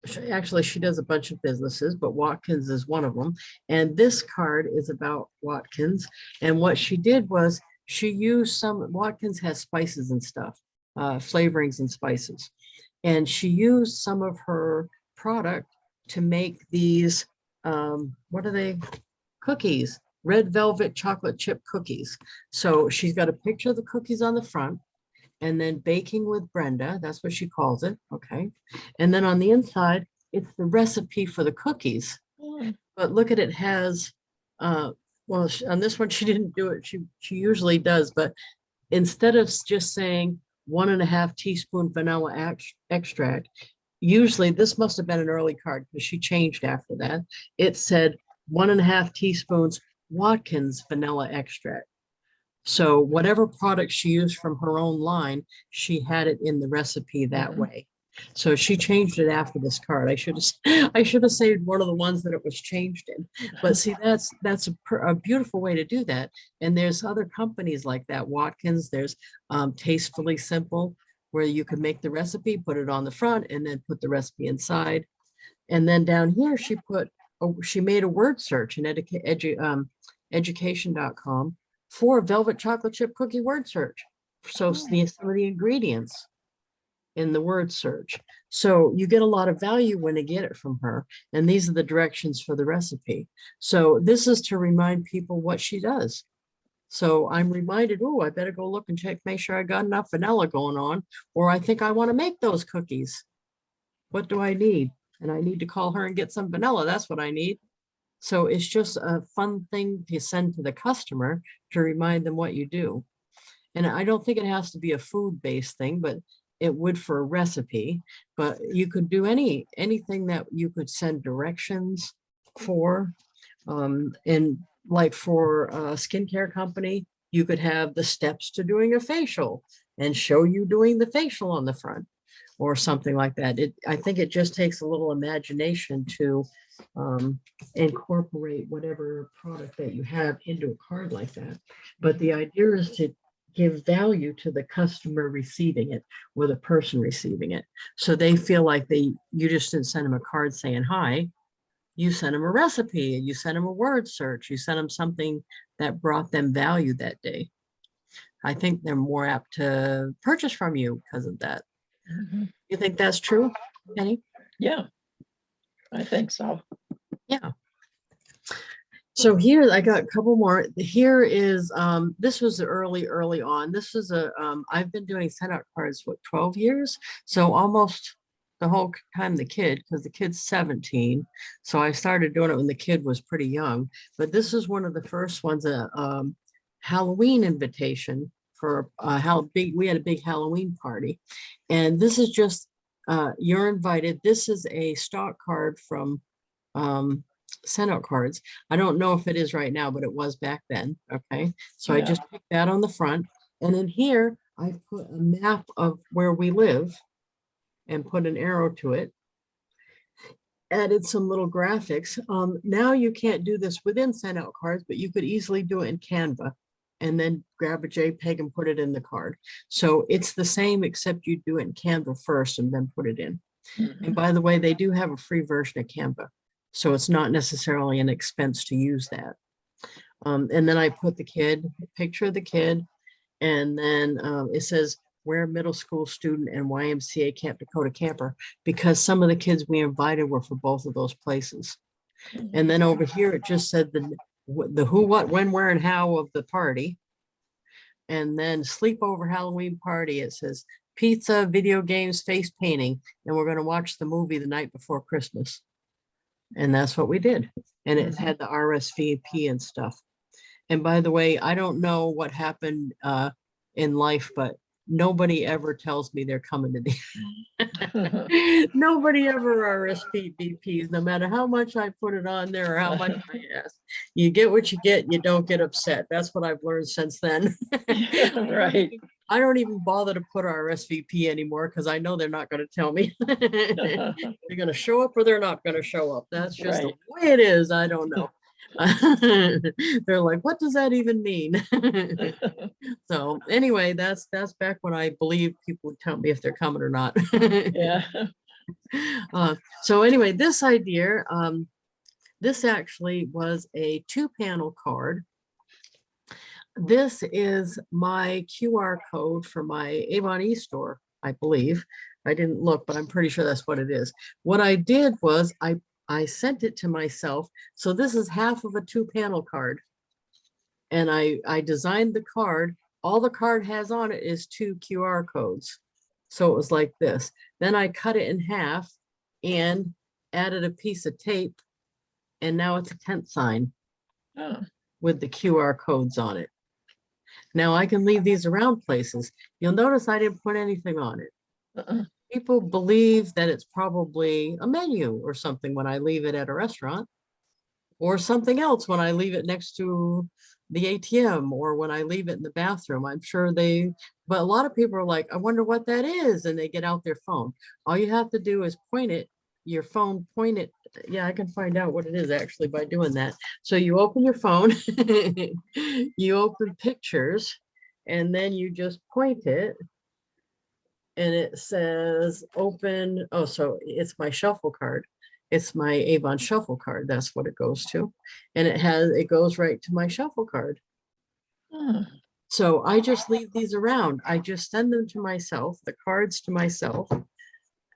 [SPEAKER 1] she does a bunch of businesses, but Watkins is one of them. And this card is about Watkins. And what she did was she used Watkins has spices and stuff, flavorings and spices. And she used some of her product to make these, what are they? Cookies. Red velvet chocolate chip cookies. So she's got a picture of the cookies on the front and then baking with Brenda. That's what she calls it. Okay. And then on the inside, it's the recipe for the cookies. But look at it has, well, on this one, she didn't do it. She usually does, but instead of just saying 1.5 teaspoon vanilla extract, usually this must have been an early card because she changed after that. It said 1.5 teaspoons Watkins vanilla extract. So whatever product she used from her own line, she had it in the recipe that way. So she changed it after this card. I should have saved one of the ones that it was changed in. But see, that's a beautiful way to do that. And there's other companies like that. Watkins, there's Tastefully Simple, where you can make the recipe, put it on the front, and then put the recipe inside. And then down here, she made a word search in education.com for velvet chocolate chip cookie word search. So some of the ingredients in the word search. So you get a lot of value when you get it from her. And these are the directions for the recipe. So this is to remind people what she does. So I'm reminded, oh, I better go look and check, make sure I got enough vanilla going on, or I think I want to make those cookies. What do I need? And I need to call her and get some vanilla. That's what I need. So it's just a fun thing to send to the customer to remind them what you do. And I don't think it has to be a food-based thing, but it would for a recipe. But you could do anything that you could send directions for. And like for a skincare company, you could have the steps to doing a facial and show you doing the facial on the front or something like that. I think it just takes a little imagination to incorporate whatever product that you have into a card like that. But the idea is to give value to the customer receiving it or the person receiving it. So they feel like you just didn't send them a card saying hi. You sent them a recipe, you sent them a word search, you sent them something that brought them value that day. I think they're more apt to purchase from you because of that.
[SPEAKER 3] Mhm.
[SPEAKER 1] You think that's true, Penny?
[SPEAKER 3] Yeah, I think so.
[SPEAKER 1] Yeah. So here I got a couple more. Here is this was early on. This was I've been doing send out cards what 12 years. So almost the whole time because the kid's 17. So I started doing it when the kid was pretty young. But this is one of the first ones, Halloween invitation for how big we had a big Halloween party. And this is just you're invited. This is a stock card from SendOutCards. I don't know if it is right now, but it was back then. Okay. So I
[SPEAKER 3] Yeah.
[SPEAKER 1] just picked that on the front. And in here, I put a map of where we live and put an arrow to it. Added some little graphics. Now you can't do this within SendOutCards, but you could easily do it in Canva and then grab a JPEG and put it in the card. So it's the same, except you do it in Canva first and then put it in.
[SPEAKER 3] Mhm.
[SPEAKER 1] And by the way, they do have a free version of Canva. So it's not necessarily an expense to use that. And then I put picture of the kid, and then it says, we're middle school student and YMCA Camp Dakota camper, because some of the kids we invited were for both of those places. And then over here, it just said the who, what, when, where, and how of the party. And then sleepover Halloween party, it says pizza, video games, face painting, and we're going to watch the movie the night before Christmas. And that's what we did. And it had the RSVP and stuff. And by the way, I don't know what happened in life, but nobody ever tells me they're coming to the nobody ever RSVPs, no matter how much I put it on there or how much I ask. You get what you get, you don't get upset. That's what I've learned since then.
[SPEAKER 3] Right.
[SPEAKER 1] I don't even bother to put RSVP anymore because I know they're not going to tell me. They're going to show up or they're not going to show up. That's just the
[SPEAKER 3] Right.
[SPEAKER 1] way it is. I don't know. They're like, what does that even mean? So anyway, that's back when I believe people would tell me if they're coming or not.
[SPEAKER 3] Yeah.
[SPEAKER 1] So anyway, this idea, this actually was a 2-panel card. This is my QR code for my Avon e-store, I believe. I didn't look, but I'm pretty sure that's what it is. What I did was I sent it to myself. So this is half of a 2-panel card. And I designed the card. All the card has on it is 2 QR codes. So it was like this. Then I cut it in half and added a piece of tape. And now it's a tent sign
[SPEAKER 3] Oh,
[SPEAKER 1] with the QR codes on it. Now I can leave these around places. You'll notice I didn't put anything on it.
[SPEAKER 3] uh-uh.
[SPEAKER 1] People believe that it's probably a menu or something when I leave it at a restaurant, or something else when I leave it next to the ATM, or when I leave it in the bathroom. I'm sure but a lot of people are like, I wonder what that is. And they get out their phone. All you have to do is point it, your phone, point it. Yeah, I can find out what it is actually by doing that. So you open your phone, you open pictures, and then you just point it. And it says open. Oh, so it's my shuffle card. It's my Avon shuffle card. That's what it goes to. And it goes right to my shuffle card.
[SPEAKER 3] Oh,
[SPEAKER 1] So I just leave these around. I just send them to myself, the cards to myself,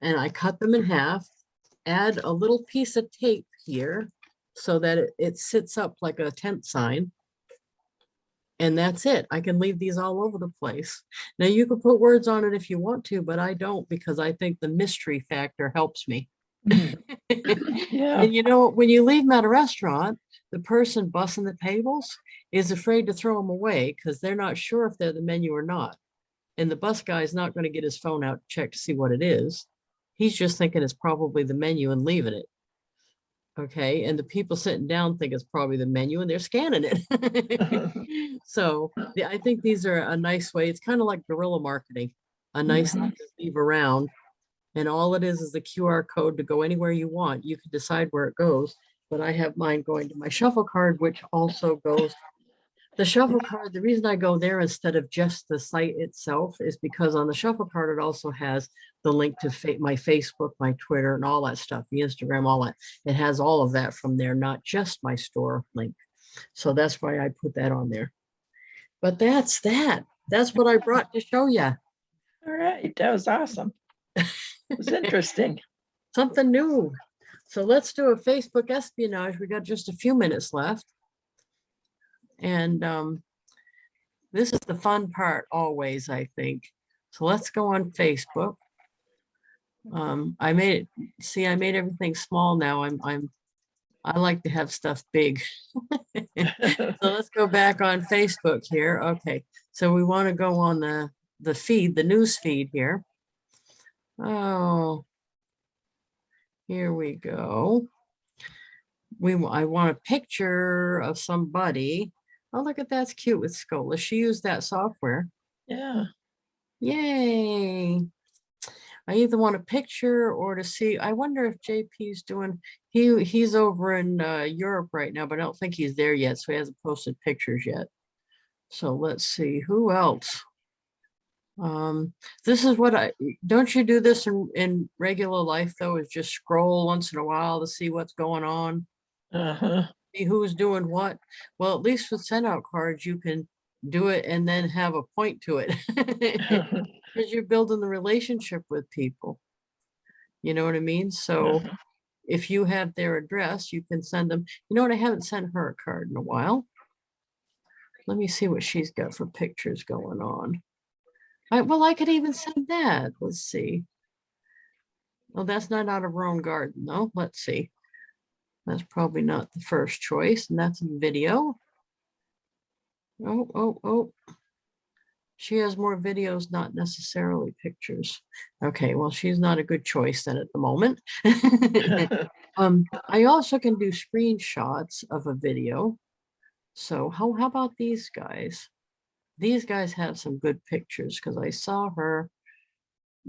[SPEAKER 1] and I cut them in half, add a little piece of tape here so that it sits up like a tent sign. And that's it. I can leave these all over the place. Now you can put words on it if you want to, but I don't, because I think the mystery factor helps me.
[SPEAKER 3] yeah.
[SPEAKER 1] And you know, when you leave them at a restaurant, the person bussing the tables is afraid to throw them away because they're not sure if they're the menu or not. And the bus guy is not going to get his phone out to check to see what it is. He's just thinking it's probably the menu and leaving it. Okay, and the people sitting down think it's probably the menu and they're scanning it. So I think these are a nice way. It's kind of like guerrilla marketing, a nice thing to leave around. And all it is the QR code to go anywhere you want. You can decide where it goes, but I have mine going to my shuffle card, which also goes. The shuffle card, the reason I go there instead of just the site itself is because on the shuffle card, it also has the link to my Facebook, my Twitter, and all that stuff, the Instagram, all that. It has all of that from there, not just my store link. So that's why I put that on there. But that's that. That's what I brought to show you.
[SPEAKER 3] All right, that was awesome. It was interesting.
[SPEAKER 1] Something new. So let's do a Facebook espionage. We got just a few minutes left. And this is the fun part always, I think. So let's go on Facebook. I made everything small now. I like to have stuff big. So let's go back on Facebook here. Okay, so we want to go on the feed, the news feed here. Oh, here we go. I want a picture of somebody. Oh, look at that's cute with Scola. She used that software.
[SPEAKER 3] Yeah.
[SPEAKER 1] Yay. I either want a picture or to see. I wonder if JP's doing, he's over in Europe right now, but I don't think he's there yet. So he hasn't posted pictures yet. So let's see who else. This is what don't you do this in regular life though, is just scroll once in a while to see what's going on, see who's doing what. Well, at least with SendOutCards, you can do it and then have a point to it because you're building the relationship with people. You know what I mean? So if you have their address, you can send them. You know what? I haven't sent her a card in a while. Let me see what she's got for pictures going on. Well, I could even send that. Let's see. Oh, that's not out of her own garden. No, let's see. That's probably not the first choice, and that's a video. Oh. She has more videos, not necessarily pictures. Okay, well, she's not a good choice then at the moment. I also can do screenshots of a video. So how about these guys? These guys have some good pictures because I saw her.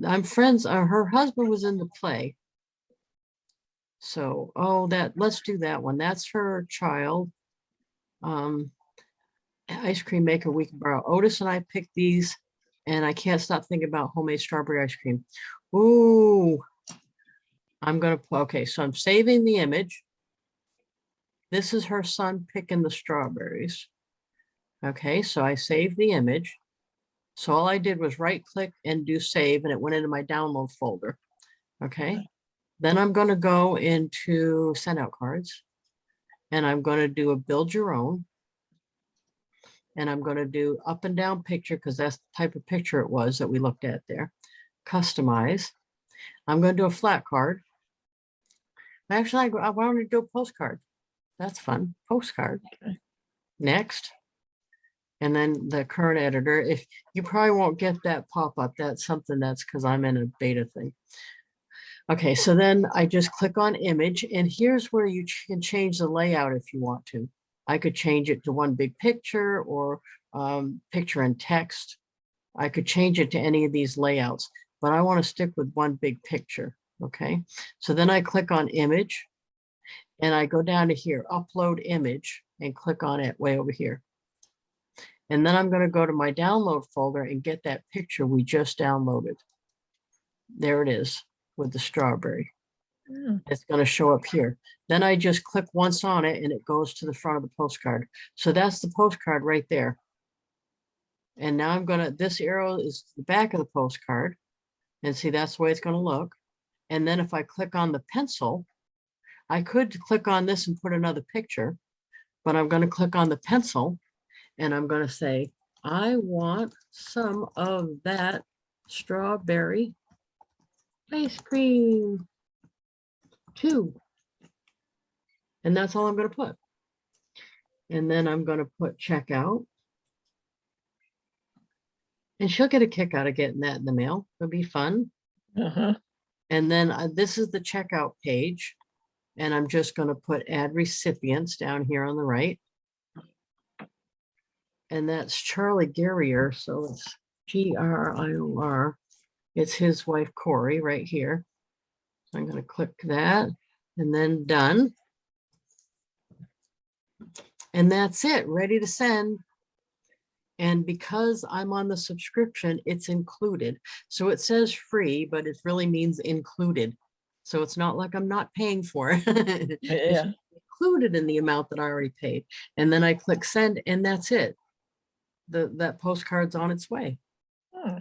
[SPEAKER 1] I'm friends. Her husband was in the play. So, let's do that one. That's her child. Ice cream maker we can borrow. Otis and I picked these, and I can't stop thinking about homemade strawberry ice cream. Ooh, okay, so I'm saving the image. This is her son picking the strawberries. Okay, so I saved the image. So all I did was right click and do save, and it went into my download folder. Okay, then I'm going to go into SendOutCards, and I'm going to do a build your own. And I'm going to do up and down picture because that's the type of picture it was that we looked at there. Customize. I'm going to do a flat card. Actually, I want to do a postcard. That's fun. Postcard.
[SPEAKER 3] Okay.
[SPEAKER 1] Next. And then the current editor. If you probably won't get that pop up, that's something that's because I'm in a beta thing. Okay, so then I just click on image, and here's where you can change the layout if you want to. I could change it to one big picture or picture and text. I could change it to any of these layouts, but I want to stick with one big picture. Okay, so then I click on image and I go down to here, upload image, and click on it way over here. And then I'm going to go to my download folder and get that picture we just downloaded. There it is with the strawberry. It's going to show up here. Then I just click once on it and it goes to the front of the postcard. So that's the postcard right there. And now this arrow is the back of the postcard. And see, that's the way it's going to look. And then if I click on the pencil, I could click on this and put another picture, but I'm going to click on the pencil and I'm going to say, I want some of that strawberry ice cream. 2. And that's all I'm going to put. And then I'm going to put checkout. And she'll get a kick out of getting that in the mail. It'll be fun. And then this is the checkout page. And I'm just going to put add recipients down here on the right. And that's Charlie Garrier. So it's Grior. It's his wife, Corey, right here. So I'm going to click that and then done. And that's it, ready to send. And because I'm on the subscription, it's included. So it says free, but it really means included. So it's not like I'm not paying for it. It's included in the amount that I already paid. And then I click send and that's it. that postcard's on its way.
[SPEAKER 3] Oh,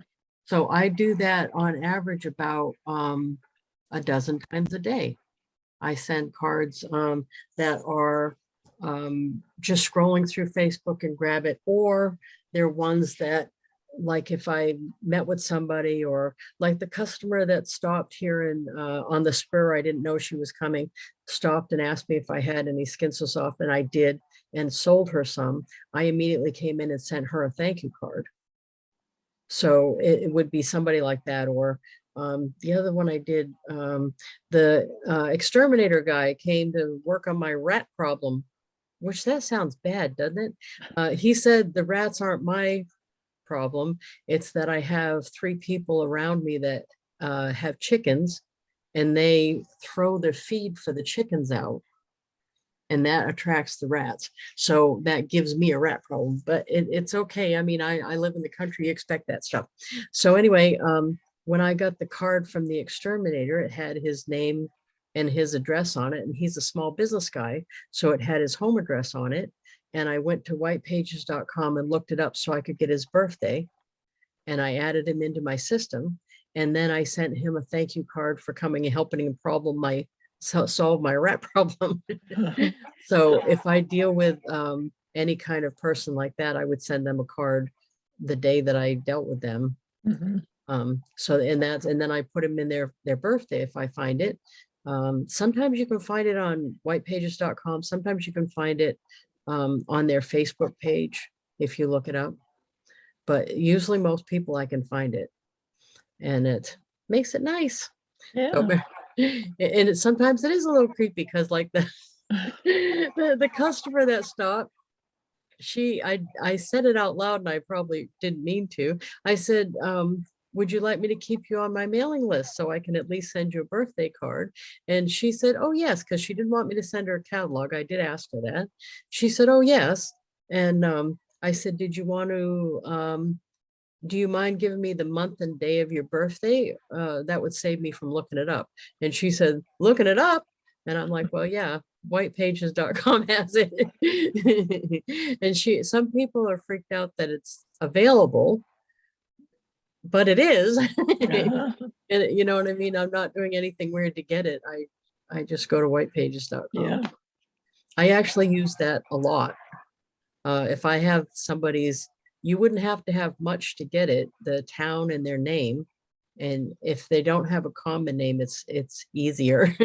[SPEAKER 1] So I do that on average about a dozen times a day. I send cards that are just scrolling through Facebook and grab it, or they're ones that, like if I met with somebody, or like the customer that stopped here and on the spur, I didn't know she was coming, stopped and asked me if I had any Skin So Soft, and I did, and sold her some. I immediately came in and sent her a thank you card. So it would be somebody like that, or the other one I did, the exterminator guy came to work on my rat problem, which that sounds bad, doesn't it? He said the rats aren't my problem. It's that I have 3 people around me that have chickens, and they throw their feed for the chickens out, and that attracts the rats. So that gives me a rat problem, but it's okay. I mean, I live in the country, you expect that stuff. So anyway, when I got the card from the exterminator, it had his name and his address on it, and he's a small business guy, so it had his home address on it. And I went to whitepages.com and looked it up so I could get his birthday, and I added him into my system. And then I sent him a thank you card for coming and helping him solve my rat problem. So if I deal with any kind of person like that, I would send them a card the day that I dealt with them.
[SPEAKER 3] mhm.
[SPEAKER 1] And then I put them in their birthday if I find it. Sometimes you can find it on whitepages.com. Sometimes you can find it on their Facebook page if you look it up. But usually most people I can find it, and it makes it nice. So, and sometimes it is a little creepy because like the customer that stopped, I said it out loud and I probably didn't mean to. I said, would you like me to keep you on my mailing list so I can at least send you a birthday card? And she said, oh yes, because she didn't want me to send her a catalog. I did ask her that. She said, oh yes. And I said, did you want to do you mind giving me the month and day of your birthday? That would save me from looking it up. And she said, looking it up? And I'm like, well, yeah, whitepages.com has it. And some people are freaked out that it's available, but it is.
[SPEAKER 3] Uh-huh.
[SPEAKER 1] And you know what I mean? I'm not doing anything weird to get it. I just go to whitepages.com.
[SPEAKER 3] Yeah.
[SPEAKER 1] I actually use that a lot. If I have somebody's, you wouldn't have to have much to get it, the town and their name. And if they don't have a common name, it's easier.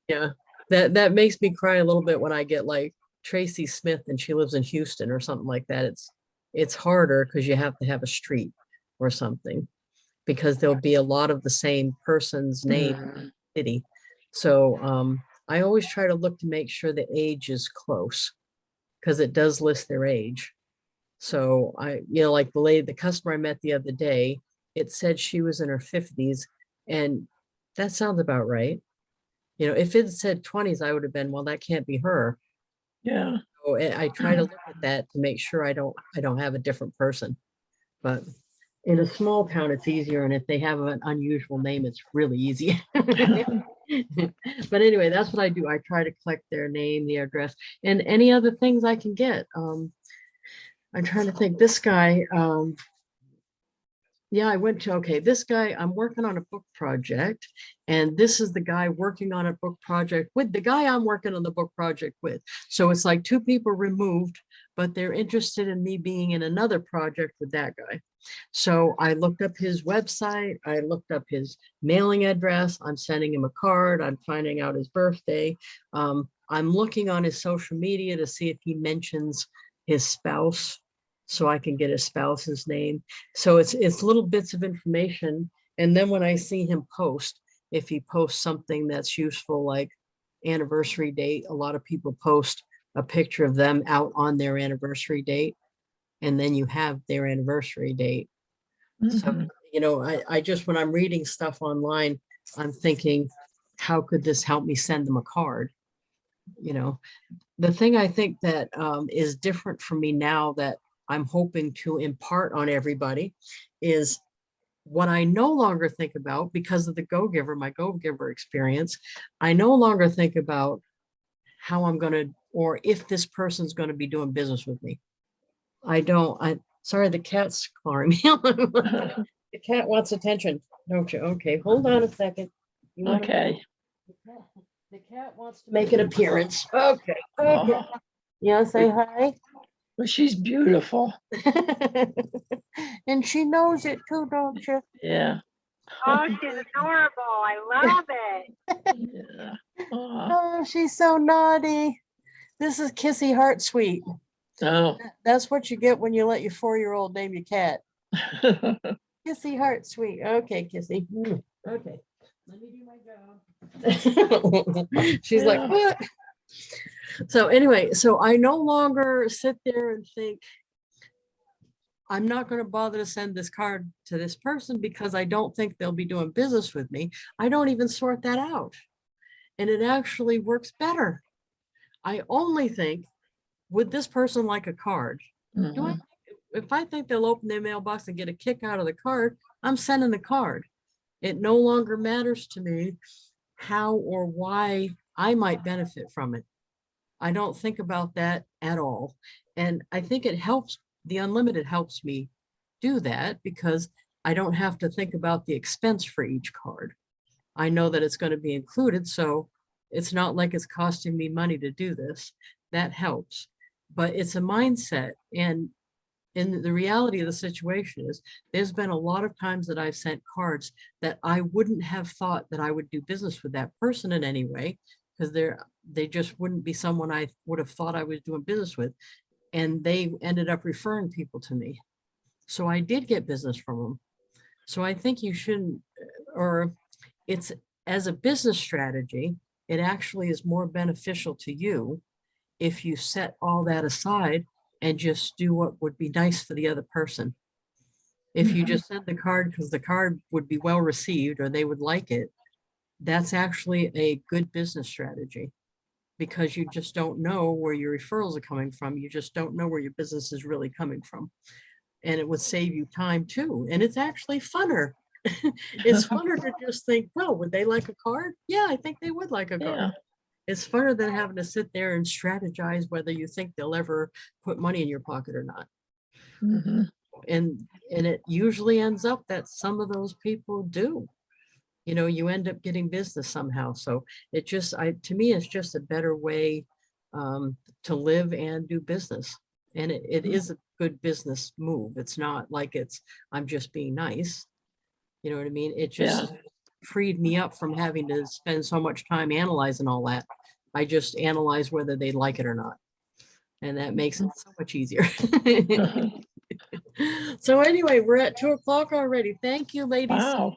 [SPEAKER 1] Yeah, that makes me cry a little bit when I get like Tracy Smith and she lives in Houston or something like that. It's harder because you have to have a street or something, because there'll be a lot of the same person's name
[SPEAKER 3] Mm.
[SPEAKER 1] city. So I always try to look to make sure the age is close, because it does list their age. So like the customer I met the other day, it said she was in her 50s, and that sounds about right. If it said 20s, I would have been, well, that can't be her.
[SPEAKER 3] Yeah.
[SPEAKER 1] So I try to look at that to make sure I don't have a different person. But in a small town, it's easier. And if they have an unusual name, it's really easy. But anyway, that's what I do. I try to collect their name, the address, and any other things I can get. I'm trying to think. This guy, yeah, this guy, I'm working on a book project, and this is the guy working on a book project with the guy I'm working on the book project with. So it's like 2 people removed, but they're interested in me being in another project with that guy. So I looked up his website, I looked up his mailing address, I'm sending him a card, I'm finding out his birthday. I'm looking on his social media to see if he mentions his spouse, so I can get his spouse's name. So it's little bits of information. And then when I see him post, if he posts something that's useful, like anniversary date, a lot of people post a picture of them out on their anniversary date, and then you have their anniversary date. So,
[SPEAKER 3] Mhm.
[SPEAKER 1] I just, when I'm reading stuff online, I'm thinking, how could this help me send them a card? The thing I think that is different for me now, that I'm hoping to impart on everybody, is what I no longer think about because of my Go-Giver experience. I no longer think about how I'm going to, or if this person's going to be doing business with me. I don't, sorry, the cat's clawing me. The cat wants attention, don't you? Okay, hold on a second. You wanna-
[SPEAKER 3] Okay.
[SPEAKER 1] The cat wants to make an appearance. Okay.
[SPEAKER 3] Oh,
[SPEAKER 1] Yeah, say hi.
[SPEAKER 3] well, she's beautiful.
[SPEAKER 1] And she knows it too, don't you?
[SPEAKER 3] Yeah.
[SPEAKER 2] Oh, she's adorable. I love it.
[SPEAKER 3] Yeah. Oh,
[SPEAKER 1] Oh, she's so naughty. This is Kissy Heart Sweet.
[SPEAKER 3] oh.
[SPEAKER 1] That's what you get when you let your 4-year-old name your cat. Kissy Heart Sweet. Okay, Kissy. Okay. Let me do my job. She's
[SPEAKER 3] Yeah.
[SPEAKER 1] like, what? So anyway, so I no longer sit there and think, I'm not going to bother to send this card to this person because I don't think they'll be doing business with me. I don't even sort that out. And it actually works better. I only think, would this person like a card?
[SPEAKER 3] Mhm.
[SPEAKER 1] If I think they'll open their mailbox and get a kick out of the card, I'm sending the card. It no longer matters to me how or why I might benefit from it. I don't think about that at all. And I think it helps, the unlimited helps me do that because I don't have to think about the expense for each card. I know that it's going to be included, so it's not like it's costing me money to do this. That helps. But it's a mindset. And the reality of the situation is there's been a lot of times that I've sent cards that I wouldn't have thought that I would do business with that person in any way, because they just wouldn't be someone I would have thought I was doing business with. And they ended up referring people to me. So I did get business from them. So I think you shouldn't, or it's, as a business strategy, it actually is more beneficial to you if you set all that aside and just do what would be nice for the other person. If you just send the card because the card would be well received or they would like it, that's actually a good business strategy because you just don't know where your referrals are coming from. You just don't know where your business is really coming from. And it would save you time too. And it's actually funner. It's funner to just think, well, would they like a card? Yeah, I think they would like a card.
[SPEAKER 3] Yeah.
[SPEAKER 1] It's funner than having to sit there and strategize whether you think they'll ever put money in your pocket or not.
[SPEAKER 3] Mhm.
[SPEAKER 1] And it usually ends up that some of those people do. You know, you end up getting business somehow. So it just, to me, it's just a better way to live and do business. And it is a good business move. It's not like I'm just being nice. You know what I mean? It just freed me up from having to spend so much time analyzing all that. I just analyze whether they like it or not. And that makes it so much easier. So anyway, we're at 2:00 already. Thank you, ladies.
[SPEAKER 3] Wow.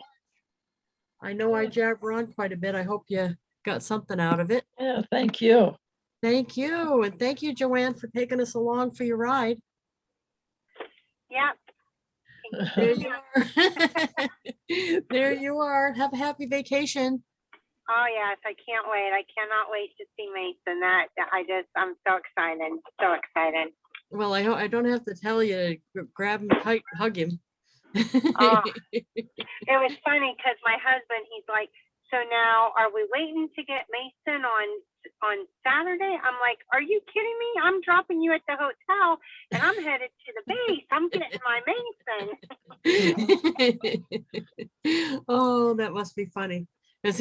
[SPEAKER 1] I know I jabber on quite a bit. I hope you got something out of it.
[SPEAKER 3] Yeah, thank you.
[SPEAKER 1] Thank you. And thank you, Joanne, for taking us along for your ride.
[SPEAKER 2] Yep.
[SPEAKER 1] There you are. There you are. Have a happy vacation.
[SPEAKER 2] Oh, yes, I can't wait. I cannot wait to see Mason. I'm so excited. So excited.
[SPEAKER 1] Well, I don't have to tell you to grab him tight, hug him.
[SPEAKER 2] Oh, it was funny because my husband, he's like, so now are we waiting to get Mason on Saturday? I'm like, are you kidding me? I'm dropping you at the hotel and I'm headed to the base. I'm getting my Mason.
[SPEAKER 1] Oh, that must be funny. Does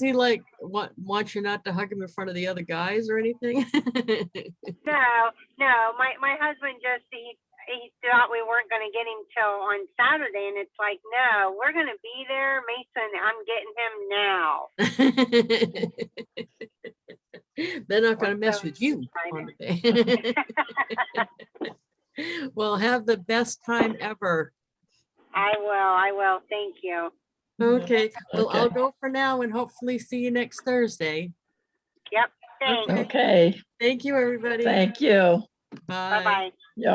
[SPEAKER 1] he like want you not to hug him in front of the other guys or anything?
[SPEAKER 2] No, my husband just, he thought we weren't going to get him till on Saturday. And it's like, no, we're going to be there. Mason, I'm getting him now.
[SPEAKER 1] They're not going to mess with you on the day. Well, have the best time ever.
[SPEAKER 2] I will. Thank you.
[SPEAKER 1] Okay. Well,
[SPEAKER 3] Okay.
[SPEAKER 1] I'll go for now and hopefully see you next Thursday.
[SPEAKER 2] Yep. Thanks.
[SPEAKER 3] Okay.
[SPEAKER 1] Thank you, everybody.
[SPEAKER 3] Thank you.
[SPEAKER 1] Bye.
[SPEAKER 2] Bye-bye.